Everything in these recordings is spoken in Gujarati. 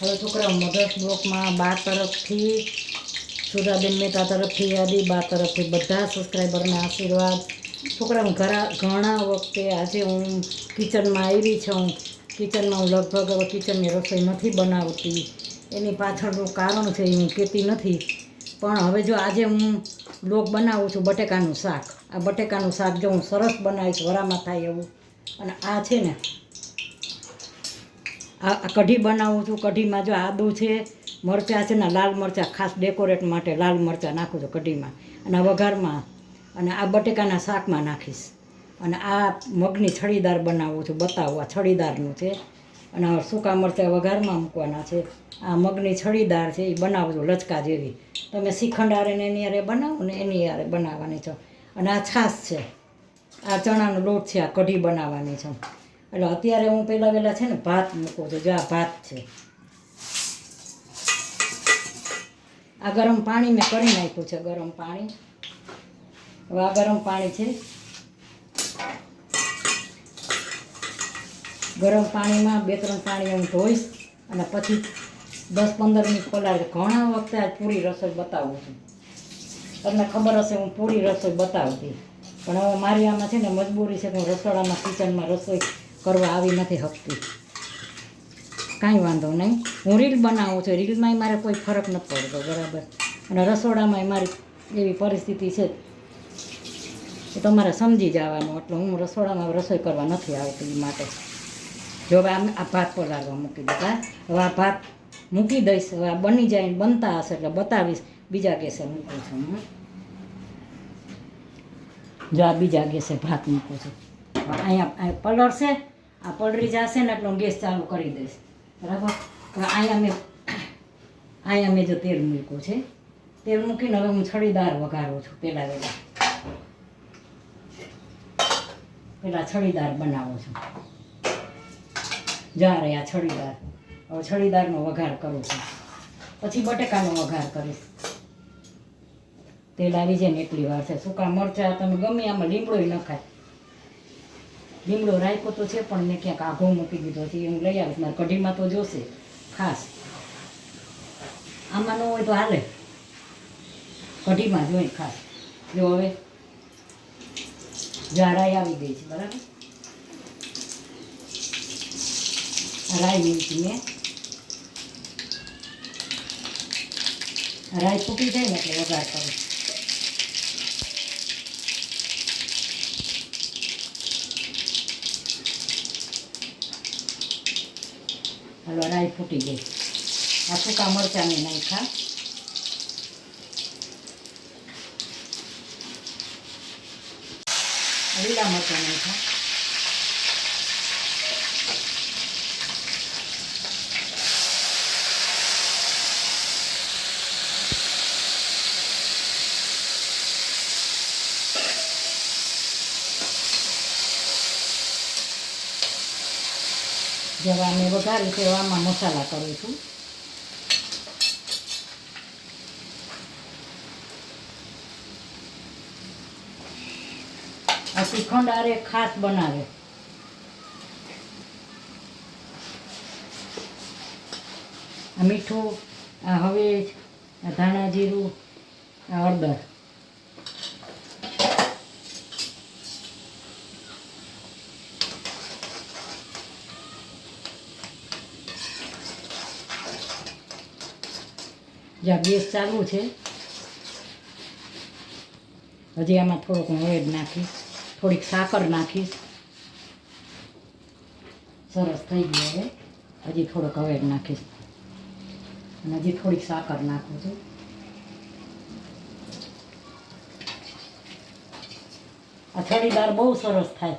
હવે છોકરાઓ મધર્સ બ્લોકમાં બા તરફથી, સુધાબેન મહેતા તરફથી, આદિ બા તરફથી બધા સબસ્ક્રાઈબરને આશીર્વાદ. છોકરાઓ ઘણા વખતે આજે હું કિચનમાં આવી છું. કિચનમાં હું લગભગ હવે કિચનની રસોઈ નથી બનાવતી. એની પાછળનું કારણ છે એ હું કહેતી નથી. પણ હવે જો આજે હું બ્લોગ બનાવું છું બટેકાનું શાક. આ બટેકાનું શાક જો હું સરસ બનાવીશ વરામાં થાય એવું. અને આ છે ને આ કઢી બનાવું છું. કઢીમાં જો આદું છે, મરચાં છે ને, લાલ મરચાં ખાસ ડેકોરેટ માટે લાલ મરચાં નાખું છું કઢીમાં. અને વઘારમાં અને આ બટેકાના શાકમાં નાખીશ. અને આ મગની છડીદાર બનાવું છું, બતાવું આ છડીદારનું છે. અને સૂકા મરચાં વઘારમાં મૂકવાના છે. આ મગની છડીદાર છે એ બનાવું છું લચકા જેવી. તમે શ્રીખંડ આરે ને એની હારે બનાવો ને એની હારે બનાવવાની છો. અને આ છાશ છે, આ ચણાનો લોટ છે, આ કઢી બનાવવાની છે. એટલે અત્યારે હું પહેલાં છે ને ભાત મૂકું છું. જો આ ભાત છે, આ ગરમ પાણી મેં કરી નાખ્યું છે, ગરમ પાણી. હવે આ ગરમ પાણી છે, ગરમ પાણીમાં 2-3 પાણી હું ધોઈશ અને પછી 10-15 મિનિટ પલાળી. ઘણા વખતે આજ પૂરી રસોઈ બતાવું છું. તમને ખબર હશે હું પૂરી રસોઈ બતાવતી, પણ હવે મારી આમાં છે ને મજબૂરી છે કે હું રસોડામાં કિચનમાં રસોઈ કરવા આવી નથી શકતી. કાંઈ વાંધો નહીં, હું રીલ બનાવું છું. રીલમાંય મારે કોઈ ફરક નથી પડતો, બરાબર. અને રસોડામાંય મારી એવી પરિસ્થિતિ છે કે તમારે સમજી જવાનું. એટલે હું રસોડામાં રસોઈ કરવા નથી આવતી. એ માટે જો હવે આ ભાત પલાળવા મૂકી દીધા. હવે આ ભાત મૂકી દઈશ. હવે આ બની જાય ને બનતા હશે એટલે બતાવીશ. બીજા ગેસે મૂકું છું હું. જો આ બીજા ગેસે ભાત મૂકું છું. અહીંયા પલળશે, આ પલળી જશે ને એટલે હું ગેસ ચાલુ કરી દઈશ, બરાબર. હવે અહીંયા મેં જો તેલ મૂક્યું છે. તેલ મૂકીને હવે હું છડીદાર વઘારું છું. પહેલાં છડીદાર બનાવું છું. જા રે આ છડીદાર. હવે છડીદારનો વઘાર કરું છું, પછી બટેકાનો વઘાર કરીશ. તેલ આવી જાય ને એટલી વાર છે. સૂકા મરચાં તમે ગમે આમાં લીમડોય નખાય. લીમડો રાખ્યો તો છે પણ મેં ક્યાંક આઘો મૂકી દીધો છે. હું લઈ આવીશ. મારે કઢીમાં તો જોશે ખાસ. આમાં ન હોય તો હાલે, કઢીમાં જોઈ ખાસ. જો હવે રાઈ આવી ગઈ છે, બરાબર. રાઈ મીઠી મેં રાઈ ફૂટી જાય ને એટલે વઘાર કરું. હાલો, રાઈ ફૂટી ગઈ. આ સૂકા મરચાંને નાખ્યા. લીલા મરચાં નાખ્યા. જેવા મેં વઘારી છે આમાં મસાલા કરું છું. આ શ્રીખંડ આરે ખાસ બનાવે. આ મીઠું, આ હવેજ, આ ધાણા જીરું, આ હળદર. જ્યાં ગેસ ચાલુ છે, હજી આમાં થોડુંક હું હળદ નાખીશ, થોડીક સાકર નાખીશ. સરસ થઈ ગયું. હવે હજી થોડોક હળદ નાખીશ અને હજી થોડીક સાકર નાખું છું. આ છડીદાર બહુ સરસ થાય.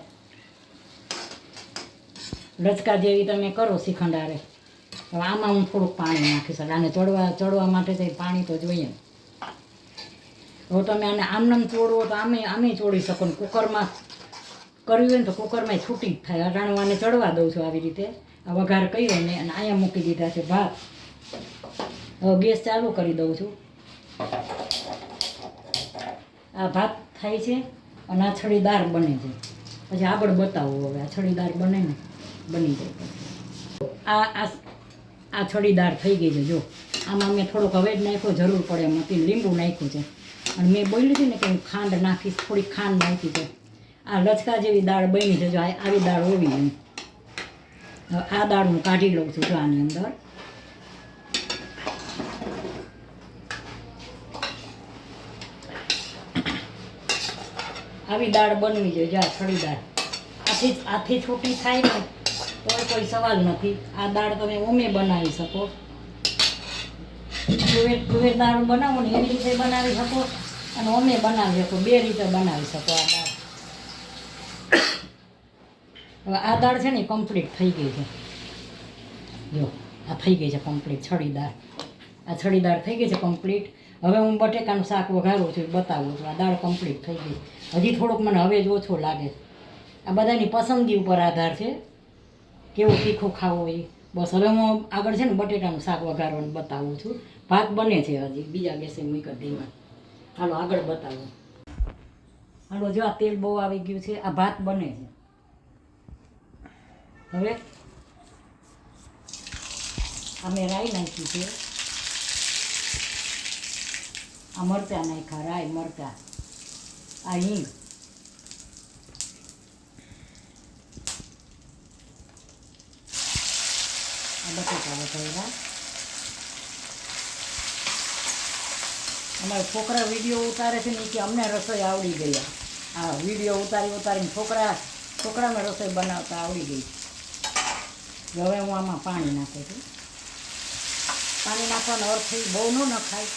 લચકા જેવી તમે કરો શ્રીખંડ હારે. હવે આમાં હું થોડુંક પાણી નાખીશ. આને ચડવા માટે તો પાણી તો જોઈએ. હવે તમે આને આમનામ ચોળવો તો આમે ચોળી શકો ને. કુકરમાં કર્યું હોય ને તો કુકરમાં છૂટી જ થાય. અટાણું આને ચડવા દઉં છું આવી રીતે. આ વઘાર કર્યો ને અને અહીંયા મૂકી દીધા છે ભાત. હવે ગેસ ચાલુ કરી દઉં છું. આ ભાત થાય છે અને આ છડીદાર બને છે. પછી આગળ બતાવું. હવે આ છડીદાર બને ને બની જાય. આ છડીદાર થઈ ગઈ છે. જો આમાં મેં થોડોક હવે જ નાખ્યો, જરૂર પડે એમ નથી, લીંબુ નાખ્યું છે. અને મેં બોલી હતી ને કે હું ખાંડ નાખીશ, થોડી ખાંડ નાખી છે. આ લચકા જેવી દાળ બની છે. જો આવી દાળ હોવી જોઈએ. આ દાળ હું કાઢી લઉં છું. જો આની અંદર આવી દાળ બનવી જોઈએ. જા છડી દાળ આથી છૂટી થાય ને તો કોઈ સવાલ નથી. આ દાળ તમે ઓમે બનાવી શકો. તુવેર દાળ બનાવો ને એવી રીતે બનાવી શકો અને ઓમે બનાવી શકો. બે રીતે બનાવી શકો આ દાળ. હવે આ દાળ છે ને કમ્પ્લીટ થઈ ગઈ છે. જો આ થઈ ગઈ છે કમ્પ્લીટ છડીદાર. આ છડીદાર થઈ ગઈ છે કમ્પ્લીટ. હવે હું બટેકાનું શાક વઘારું છું, બતાવું છું. આ દાળ કમ્પ્લીટ થઈ ગઈ. હજી થોડોક મને હવે જ ઓછો લાગે. આ બધાની પસંદગી ઉપર આધાર છે કેવું તીખું ખાવું એ. બસ હવે હું આગળ છે ને બટેટાનું શાક વઘારવાનું બતાવું છું. ભાત બને છે હજી, બીજા ગેસે મૂકી ધીમા. હાલો આગળ બતાવો. હાલો જો આ તેલ બહુ આવી ગયું છે. આ ભાત બને છે. હવે આ મેં રાઈ નાખી છે. આ મરચાં નાખ્યા, રાઈ મરચાં, આ હિંગ, આ બટાકા વઘાર્યા. અમારા છોકરા વિડીયો ઉતારે છે ને કે અમને રસોઈ આવડી ગઈ. આ વિડીયો ઉતારીને છોકરાને રસોઈ બનાવતા આવડી ગઈ. હવે હું આમાં પાણી નાખું છું. પાણી નાખવાનો અર્થ થઈ બહુ ન નખાય,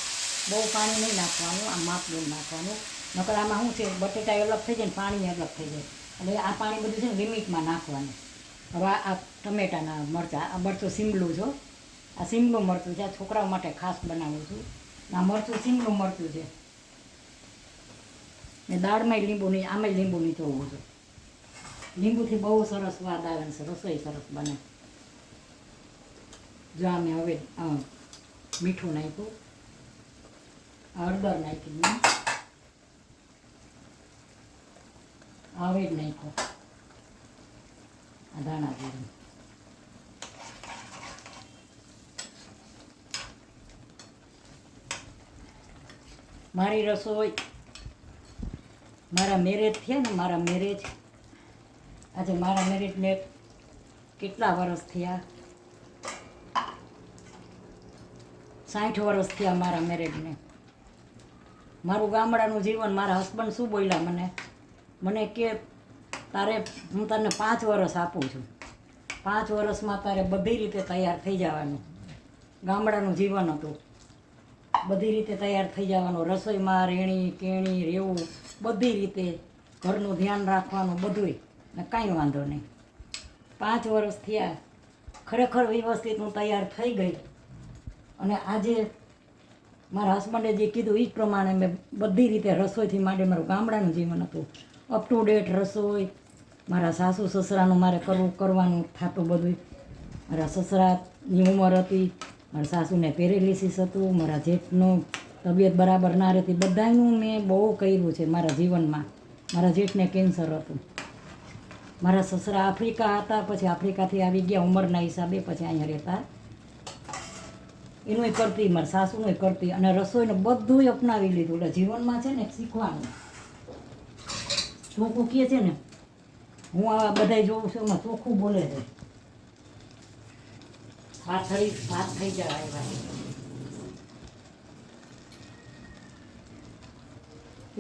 બહુ પાણી નહીં નાખવાનું, આ માપનું નાખવાનું. નકર આમાં શું છે બટેટા અલગ થઈ જાય ને પાણી અલગ થઈ જાય. એટલે આ પાણી બધું છે ને લિમિટમાં નાખવાનું. હવે આ ટમેટાના મરચાં, આ મરચું સીમલું છો, આ સીમલું મરચું છે. આ છોકરાઓ માટે ખાસ બનાવું છું. આ મરચું સીમલું મરચું છે. ને દાળમાંય લીંબુ નહીં, આમાંય લીંબુ નહીં ચોવું છું. લીંબુથી બહુ સરસ સ્વાદ આવે છે, રસોઈ સરસ બને. જો અમે હવે મીઠું નાખ્યું, હળદર નાખી, હવે જ નાખ્યો આ ધાણા જીરું. મારી રસોઈ, મારા મેરેજ થયા ને, મારા મેરેજ આજે મારા મેરેજને કેટલા વર્ષ થયા? 60 વર્ષ થયા મારા મેરેજને. મારું ગામડાનું જીવન, મારા હસબન્ડ શું બોલ્યા મને કે તારે હું તને 5 વર્ષ આપું છું, 5 વર્ષમાં તારે બધી રીતે તૈયાર થઈ જવાનું. ગામડાનું જીવન હતું, બધી રીતે તૈયાર થઈ જવાનું. રસોઈમાં રેણી કેણી રહેવું, બધી રીતે ઘરનું ધ્યાન રાખવાનું, બધુંય ને કાંઈ વાંધો નહીં. 5 વર્ષ થયા, ખરેખર વ્યવસ્થિત હું તૈયાર થઈ ગઈ. અને આજે મારા હસબન્ડે જે કીધું એ જ પ્રમાણે મેં બધી રીતે રસોઈથી માંડી મારું ગામડાનું જીવન હતું. અપ ટુ ડેટ રસોઈ, મારા સાસુ સસરાનું મારે કરવાનું થતું બધું. મારા સસરાની ઉંમર હતી, મારા સાસુને પેરેલિસિસ હતું, મારા જેઠનું તબિયત બરાબર ના રહેતી, બધાનું મેં બહુ કર્યું છે મારા જીવનમાં. મારા જેઠને કેન્સર હતું. મારા સસરા આફ્રિકા હતા, પછી આફ્રિકાથી આવી ગયા ઉંમરના હિસાબે, પછી અહીંયા રહેતા. એનુંય કરતી, મારા સાસુનું કરતી, અને રસોઈને બધું અપનાવી લીધું. એટલે જીવનમાં છે ને શીખવાનું. ચોખ્ખું કહે છે ને, હું આ બધા જોઉં છું એમાં ચોખ્ખું બોલે છે. ભાત થઈ જાય ભાઈ.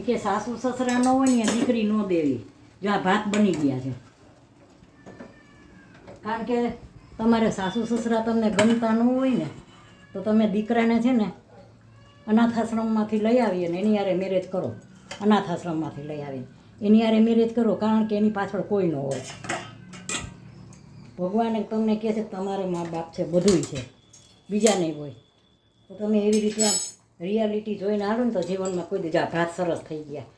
કે સાસુ સસરા ન હોય ને દીકરી ન દેવી. જો આ ભાત બની ગયા છે, કારણ કે તમારે સાસુ સસરા તમને ગમતા ન હોય ને તો તમે દીકરાને છે ને અનાથ આશ્રમમાંથી લઈ આવીએ ને એની હારે મેરેજ કરો. અનાથ આશ્રમમાંથી લઈ આવીને એની હારે મેરેજ કરો, કારણ કે એની પાછળ કોઈ ન હોય. ભગવાને તમને કહે છે કે તમારે મા બાપ છે, બધુંય છે, બીજા નહીં હોય. તો તમે એવી રીતે આમ રિયાલિટી જોઈને આવો ને તો જીવનમાં કોઈ દીધા. ભાત સરસ થઈ ગયા,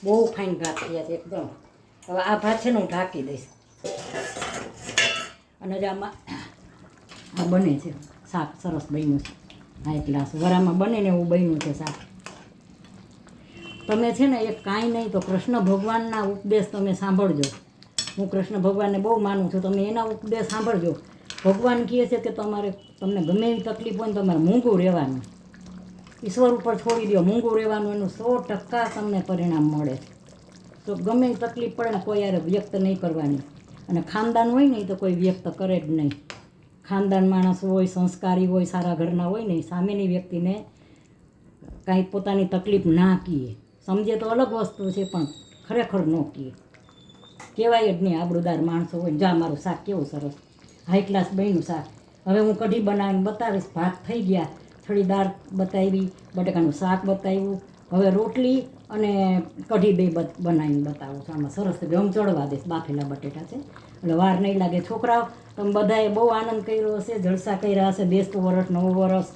બહુ ફાઇન ભાત થયા છે એકદમ. હવે આ ભાત છે ને હું ઢાંકી દઈશ. અને જે આમાં આ બને છે શાક, સરસ બન્યું છે. આ એક ગ્લાસ વરામાં બને ને એવું બન્યું છે શાક. તમે છે ને એક કાંઈ નહીં તો કૃષ્ણ ભગવાનના ઉપદેશ તમે સાંભળજો. હું કૃષ્ણ ભગવાનને બહુ માનું છું, તમે એના ઉપદેશ સાંભળજો. ભગવાન કહે છે કે તમને ગમે એવી તકલીફ હોય ને તમારે મૂંગું રહેવાનું, ઈશ્વર ઉપર છોડી દો, મૂંગું રહેવાનું, એનું 100% તમને પરિણામ મળે. તો ગમે એ તકલીફ પડે ને કોઈ યાર વ્યક્ત નહીં કરવાની. અને ખાનદાન હોય ને એ તો કોઈ વ્યક્ત કરે જ નહીં. ખાનદાન માણસ હોય, સંસ્કારી હોય, સારા ઘરના હોય ને, સામેની વ્યક્તિને કાંઈ પોતાની તકલીફ ના કહે. સમજે તો અલગ વસ્તુ છે, પણ ખરેખર ન કહે. કહેવાય જ નહીં. આબરૂદાર માણસો હોય. જા મારું શાક કેવું સરસ હાઈ ક્લાસ બન્યું શાક. હવે હું કઢી બનાવીને બતાવીશ. ભાત થઈ ગયા, થોડી દાળ બતાવી, બટાકાનું શાક બતાવ્યું. હવે રોટલી અને કઢી બે બનાવીને બતાવું છું. આમાં સરસ ગમ ચડવા દઈશ. બાફેલા બટેટા છે એટલે વાર નહીં લાગે. છોકરાઓ તમે બધાએ બહુ આનંદ કર્યો હશે, જલસા કર્યા હશે. 2 વર્ષ 9 વર્ષ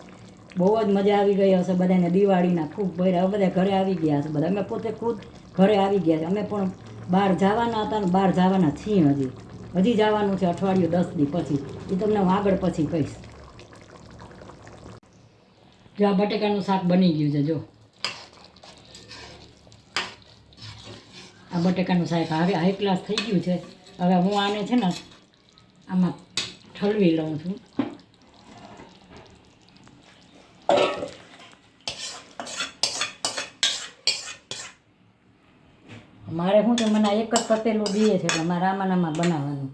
બહુ જ મજા આવી ગઈ હશે બધાને. દિવાળીના ખૂબ ભર્યા. બધા ઘરે આવી ગયા હશે. બધા અમે પોતે ખુદ ઘરે આવી ગયા છે. અમે પણ બહાર જવાના હતા ને બહાર જવાના છીએ. હજી જવાનું છે અઠવાડિયું 10 દી પછી. એ તમને હું આગળ પછી કહીશ. જો આ બટેકાનું શાક બની ગયું છે. જો આ બટેકાનું શાક હવે હાઈ ક્લાસ થઈ ગયું છે. હવે હું આને છે ને આમાં ઠલવી લઉં છું. મારે શું છે, મને એક જ તપેલું દઈએ છે એટલે મારે આમાં બનાવવાનું.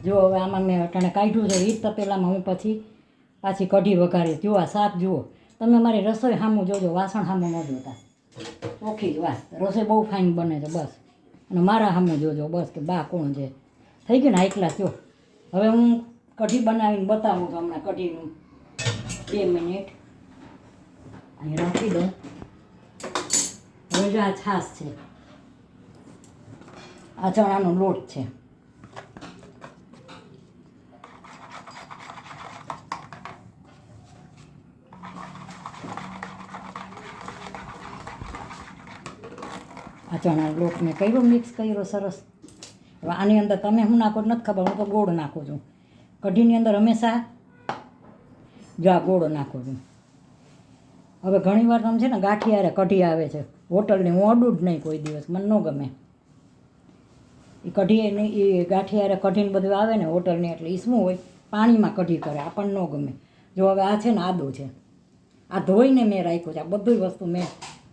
જો હવે આમાં મેં અટાણે કાઢ્યું છે. એ જ તપેલામાં હું પાછી કઢી વઘારીશ. જુઓ આ શાક જુઓ તમે. મારી રસોઈ સામું જોજો, વાસણ સામું ન જોતા. ઓખી જ વાત. રસોઈ બહુ ફાઇન બને છે બસ. અને મારા સામું જોજો બસ, કે બા કોણ છે. થઈ ગયું ને હાઈ ક્લાસ. જો હવે હું કઢી બનાવીને બતાવું છું. હમણાં કઢીનું 2 મિનિટ અહીં રાખી દઉં. હવે જો આ છાશ છે, આ ચણાનો લોટ છે. આ ચણાનો લોટ મેં કર્યો, મિક્સ કર્યો સરસ. હવે આની અંદર તમે શું નાખો નથી ખબર, હું તો ગોળ નાખું છું. કઢીની અંદર હંમેશા જો આ ગોળ નાખું છું. હવે ઘણીવાર તમે છે ને ગાંઠિયારે કઢી આવે છે હોટલની, હું અડું જ નહીં કોઈ દિવસ, મને ન ગમે એ કઢી. નહીં એ ગાંઠિયારે કઢીને બધું આવે ને હોટલની, એટલે એ શું હોય પાણીમાં કઢી કરે, આપણને ન ગમે. જો હવે આ છે ને આદું છે, આ ધોઈને મેં રાખ્યું છે. આ બધી વસ્તુ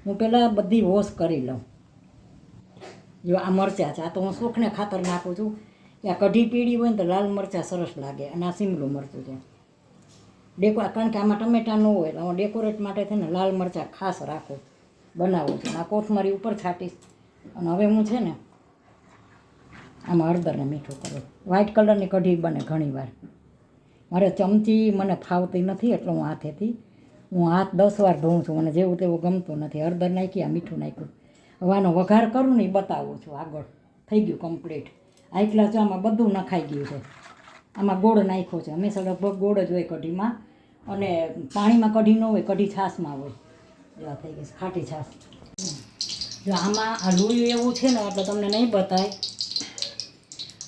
હું પહેલાં બધી વોશ કરી લઉં. જો આ મરચાં છે, આ તો હું સુખને ખાતર નાખું છું કે આ કઢી પીળી હોય ને તો લાલ મરચાં સરસ લાગે. અને આ શીમલું મરચું છે કારણ કે આમાં ટમેટા ન હોય એટલે હું ડેકોરેટ માટે છે ને લાલ મરચાં ખાસ રાખું, બનાવું છું. આ કોથમરી ઉપર છાંટીશ. અને હવે હું છે ને આમાં હળદરને મીઠું કરું. વ્હાઈટ કલરની કઢી બને ઘણીવાર. મારે ચમચી મને ફાવતી નથી એટલે હું હાથેથી હાથ 10 વાર ધોઉં છું. મને જેવું તેવું ગમતું નથી. હળદર નાખી, આ મીઠું નાખ્યું. હવે આનો વઘાર કરું ને એ બતાવું છું આગળ. થઈ ગયું કમ્પ્લીટ. હાઈ ક્લાસ જો આમાં બધું નખાઈ ગયું છે. આમાં ગોળ નાખ્યો છે. હંમેશા લગભગ ગોળ જ હોય કઢીમાં. અને પાણીમાં કઢી ન હોય, કઢી છાશમાં હોય. જો આ થઈ ગઈ ખાટી છાશ. જો આમાં આ લોયું એવું છે ને એટલે તમને નહીં બતાય.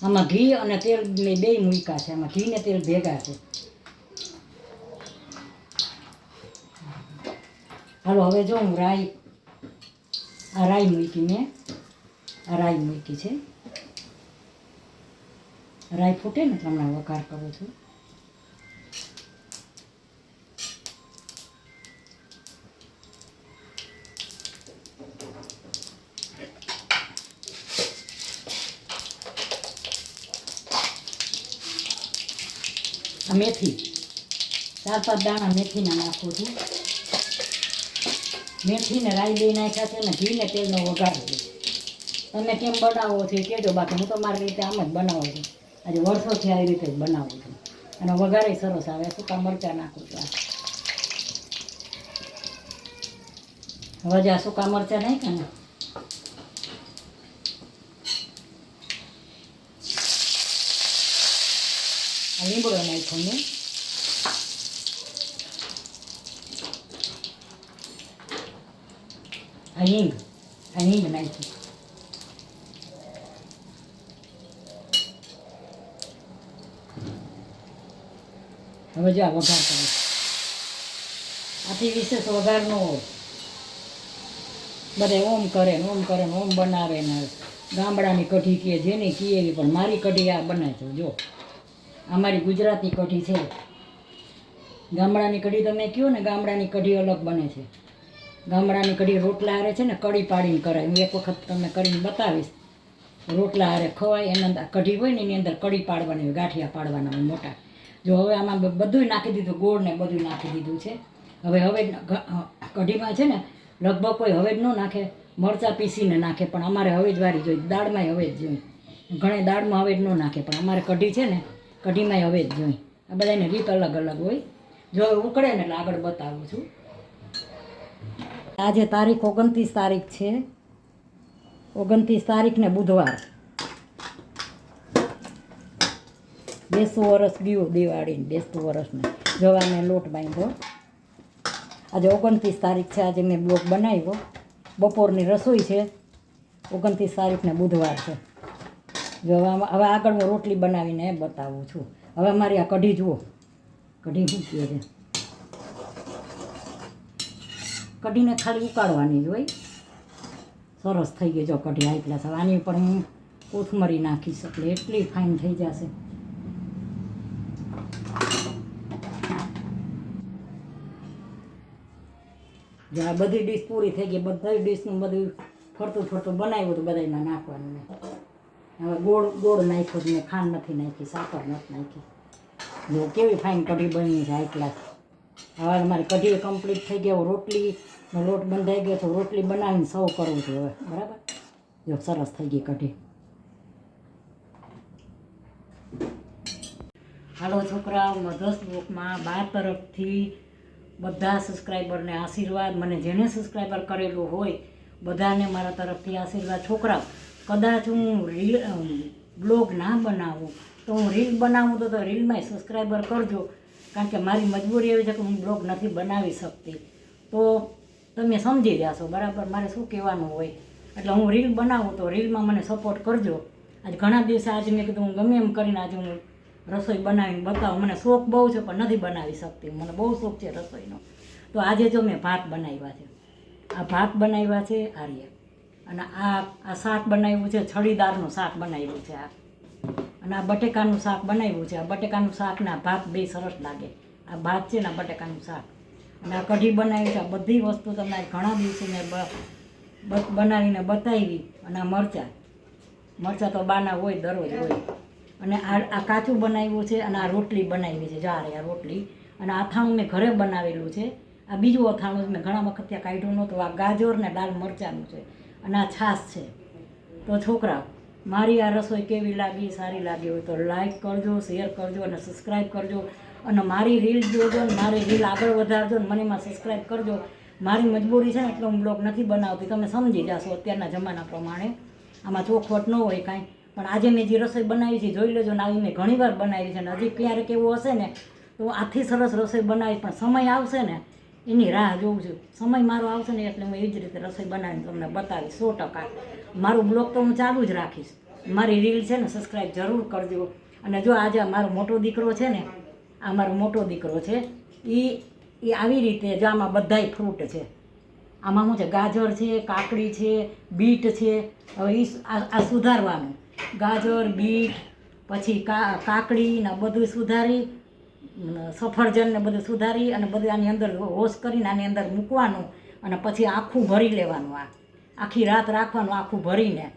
આમાં ઘી અને તેલ મેં 2 મૂક્યા છે. આમાં ઘી ને તેલ ભેગા છે. હાલો હવે જો હું રાઈ મૂકી મેં. આ રાઈ મૂકી છે. રાઈ ફૂટે ને તો હમણાં વઘાર કરું છું. આ મેથી 4-5 દાણા મેથીના નાખું છું. મેથીને રાઈ 2 નાખ્યા છે ને ઘી ને તેલનો વઘાર છે. તમે કેમ બનાવો છો એ કહેજો. બાકી હું તો મારી રીતે આમ જ બનાવું છું. આજે વર્ષોથી આવી રીતે જ બનાવું છું. અને વઘારે સરસ આવે. સૂકા મરચાં નાખું છું. હવે જે આ સૂકા મરચાં નાખ્યા ને આ લીમડો નાખ્યો મેં. આ હિંગ નાખી. હવે જો આ વઘાર કરીશ. આથી વિશેષ વઘાર ન હોય. બધા ઓમ કરે ને ઓમ બનાવે ને ગામડાની કઢી કહે જેને કીએ પણ મારી કઢી આ બને છે. જો અમારી ગુજરાતી કઢી છે. ગામડાની કઢી તમે કહો ને, ગામડાની કઢી અલગ બને છે. ગામડાની કઢી રોટલા હારે છે ને કઢી પાડીને કરાય. હું એક વખત તમને કરીને બતાવીશ. રોટલા હારે ખવાય. એના અંદર કઢી હોય ને એની અંદર કઢી પાડવાની હોય, ગાંઠિયા પાડવાના હોય મોટા. જો હવે આમાં બધું નાખી દીધું, ગોળ ને બધું નાખી દીધું છે. હવે કઢીમાં છે ને લગભગ કોઈ હવેજ ન નાખે, મરચાં પીસીને નાખે, પણ અમારે હવેજ વાળી જોઈએ. દાળમાંય હવેજ જોઈએ. ઘણી દાળમાં હવેજ ન નાખે, પણ અમારે કઢી છે ને કઢીમાંય હવેજ જોઈએ. આ બધાની રીત અલગ અલગ હોય. જો ઉકળે ને એટલે આગળ બતાવું છું. આજે તારીખ 29 તારીખ છે. 29 તારીખ ને બુધવાર. બેસતું વરસ ગયું, દિવાળીને બેસતું વરસને. જવા મેં લોટ બાંધ્યો. આજે 29 તારીખ છે. આજે મેં બ્લોગ બનાવ્યો. બપોરની રસોઈ છે. 29 તારીખને બુધવાર છે. જો હવે આગળ હું રોટલી બનાવીને બતાવું છું. હવે મારી આ કઢી જુઓ. કઢી શું કહે છે? કઢીને ખાલી ઉકાળવાની જ હોય. સરસ થઈ ગઈ જો કઢી હાઈ ક્લાસ. હવે આની ઉપર હું કોથમરી નાખીશ એટલે એટલી ફાઇન થઈ જશે. જો આ બધી ડીશ પૂરી થઈ ગઈ. બધી ડીશનું બધું ફરતું ફરતું બનાવ્યું હતું બધામાં નાખવાનું. હવે ગોળ નાખ્યો જ મેં, ખાંડ નથી નાખી, સાકર નથી નાખી. જો કેવી ફાઇન કઢી બની છે હાઈ ક્લાસ. હવે મારી કઢી કમ્પ્લીટ થઈ ગઈ. રોટલીનો લોટ બંધાઈ ગયો તો રોટલી બનાવીને સર્વ કરવું છે હવે. બરાબર. જો સરસ થઈ ગઈ કઢી. હાલો છોકરાઓ, મધર્સ બ્લોગમાં બા તરફથી બધા સબસ્ક્રાઈબરને આશીર્વાદ. મને જેને સબસ્ક્રાઈબર કરેલું હોય બધાને મારા તરફથી આશીર્વાદ. છોકરાઓ, કદાચ હું બ્લોગ ના બનાવું તો હું રીલ બનાવું તો રીલમાં સબસ્ક્રાઈબર કરજો. કારણ કે મારી મજબૂરી એવી છે કે હું બ્લોગ નથી બનાવી શકતી. તો તમે સમજી જશો બરાબર મારે શું કહેવાનું હોય. એટલે હું રીલ બનાવું તો રીલમાં મને સપોર્ટ કરજો. આજે ઘણા દિવસે આજે મેં કીધું હું ગમે એમ કરીને આજે હું રસોઈ બનાવીને બતાવું. મને શોખ બહુ છે પણ નથી બનાવી શકતી. મને બહુ શોખ છે રસોઈનો. તો આજે જો મેં ભાત બનાવ્યા છે. આ ભાત બનાવ્યા છે આર્ય. અને આ શાક બનાવ્યું છે, છડીદારનું શાક બનાવ્યું છે આ. અને આ બટેકાનું શાક બનાવ્યું છે. આ બટેકાનું શાક ને આ ભાત બે સરસ લાગે. આ ભાત છે ને આ બટેકાનું શાક. અને આ કઢી બનાવી છે. આ બધી વસ્તુ તમને ઘણા દિવસે મેં બનાવીને બતાવી. અને આ મરચાં તો બાના હોય, દરરોજ હોય. અને આ કાચું બનાવ્યું છે. અને આ રોટલી બનાવી છે. આ રોટલી. અને અથાણું મેં ઘરે બનાવેલું છે. આ બીજું અથાણું મેં ઘણા વખત ત્યાં કાઢ્યું નહોતું. આ ગાજર ને લાલ મરચાંનું છે. અને આ છાશ છે. તો છોકરા, મારી આ રસોઈ કેવી લાગી, સારી લાગી હોય તો લાઈક કરજો, શેર કરજો અને સબસ્ક્રાઈબ કરજો. અને મારી રીલ જોજો ને મારી રીલ આગળ વધારજો ને મને એમાં સબસ્ક્રાઈબ કરજો. મારી મજબૂરી છે ને એટલે હું બ્લોગ નથી બનાવતી. તમે સમજી જશો અત્યારના જમાના પ્રમાણે. આમાં ચોખવટ ન હોય કાંઈ. પણ આજે મેં જે રસોઈ બનાવી છે જોઈ લેજો ને. આવી મેં ઘણી વાર બનાવી છે. અને હજી ક્યારેક એવું હશે ને તો આથી સરસ રસોઈ બનાવી. પણ સમય આવશે ને એની રાહ જોઉં છું. સમય મારો આવશે ને એટલે હું એવી જ રીતે રસોઈ બનાવીને તમને બતાવીશ 100%. મારું બ્લોગ તો હું ચાલુ જ રાખીશ. મારી રીલ છે ને સબસ્ક્રાઈબ જરૂર કરજો. અને જો આજે મારો મોટો દીકરો છે ને, આ મારો મોટો દીકરો છે, એ આવી રીતે જો આમાં બધાય ફ્રૂટ છે. આમાં શું છે? ગાજર છે, કાકડી છે, બીટ છે. હવે આ સુધારવાનું. ગાજર, બીટ, પછી કાકડી ને બધું સુધારી, સફરજન ને બધું સુધારી અને બધું આની અંદર વોશ કરીને આની અંદર મૂકવાનું. અને પછી આખું ભરી લેવાનું. આખી રાત રાખવાનું. આખું ભરીને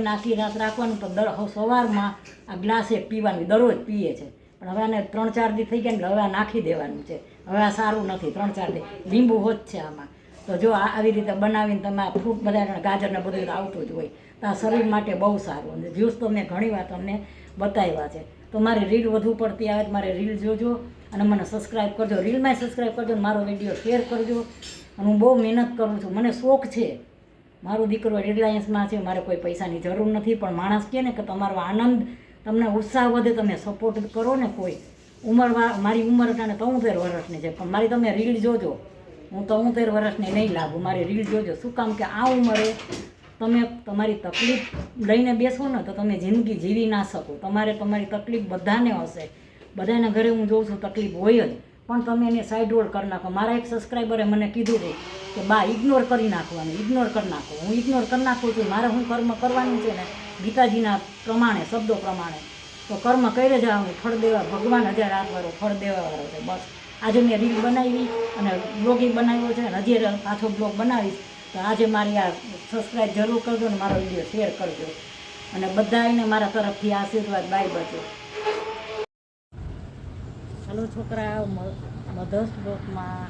આખી રાત રાખવાનું. તો સવારમાં આ ગ્લાસ એક પીવાનું. દરરોજ પીએ છે. પણ હવે આને 3-4 દી થઈ ગયા ને હવે આ નાખી દેવાનું છે. હવે આ સારું નથી. 3-4 દી લીંબુ હોત છે આમાં. તો જો આવી રીતે બનાવીને તમે આ ફ્રૂટ બધા ગાજર ને બધું આવતું જ હોય તો આ શરીર માટે બહુ સારું. અને જ્યુસ તો મેં ઘણી વાર તમને બતાવ્યા છે. તો મારી રીલ વધુ પડતી આવે તો મારે રીલ જોજો અને મને સબસ્ક્રાઈબ કરજો. રીલમાં સબસ્ક્રાઈબ કરજો અને મારો વિડીયો શેર કરજો. અને હું બહુ મહેનત કરું છું. મને શોખ છે. મારો દીકરો રિલાયન્સમાં છે. મારે કોઈ પૈસાની જરૂર નથી. પણ માણસ કહે ને કે તમારો આનંદ, તમને ઉત્સાહ વધે, તમે સપોર્ટ કરો ને. કોઈ મારી ઉંમર અટાણે 73 વર્ષની છે. પણ મારી તમે રીલ જોજો. હું 73 વર્ષની નહીં લાગું. મારી રીલ જોજો. શું કામ કે આ ઉંમરે તમે તમારી તકલીફ લઈને બેસો ને તો તમે જિંદગી જીવી ના શકો. તમારી તકલીફ બધાને હશે. બધાના ઘરે હું જોઉં છું તકલીફ હોય જ. પણ તમે એને સાઈડ રોલ કરી નાખો. મારા એક સબસ્ક્રાઈબરે મને કીધું હતું કે બા ઇગ્નોર કરી નાખવાનું, ઇગ્નોર કરી નાખો. હું ઇગ્નોર કરી નાખું છું. મારે હું કર્મ કરવાનું છે ને ગીતાજીના પ્રમાણે, શબ્દો પ્રમાણે. તો કર્મ કરે જવાનું, ફળ દેવા ભગવાન 1000 હાથવાળો ફળ દેવાવાળો છે. બસ આજે મેં રીલ બનાવી અને બ્લોગિંગ બનાવ્યો છે અને હજી પાછો બ્લોગ બનાવીશ. તો આજે મારી આ સબસ્ક્રાઈબ જરૂર કરજો ને મારો વિડીયો શેર કરજો અને બધાને મારા તરફથી આશીર્વાદ. બાય બચો. હલો છોકરા, મધર્સ બ્લોગમાં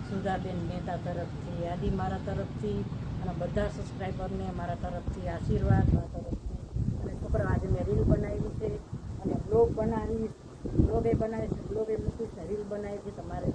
સુધાબેન મહેતા તરફથી, આદિ મારા તરફથી અને બધા સબસ્ક્રાઈબરને મારા તરફથી આશીર્વાદ. મારા તરફથી અને છોકરા આજે મેં રીલ બનાવી છે અને બ્લોગે બનાવીશ, બ્લોગે મૂકીશ ને રીલ બનાવી છે. તમારે